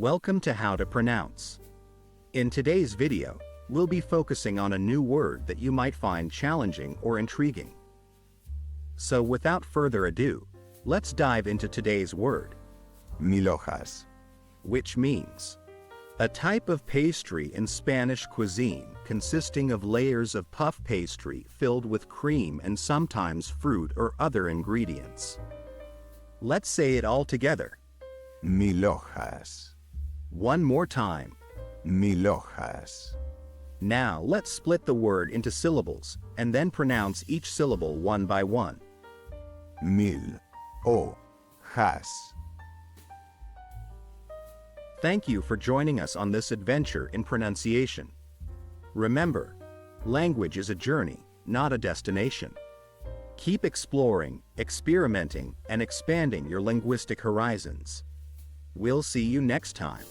Welcome to How to Pronounce. In today's video, we'll be focusing on a new word that you might find challenging or intriguing. So without further ado, let's dive into today's word, Milhojas. which means a type of pastry in Spanish cuisine consisting of layers of puff pastry filled with cream and sometimes fruit or other ingredients. Let's say it all together. Milhojas. One more time. Milhojas. Now let's split the word into syllables and then pronounce each syllable one by one. Milhojas. Thank you for joining us on this adventure in pronunciation. Remember, language is a journey, not a destination. Keep exploring, experimenting, and expanding your linguistic horizons. We'll see you next time.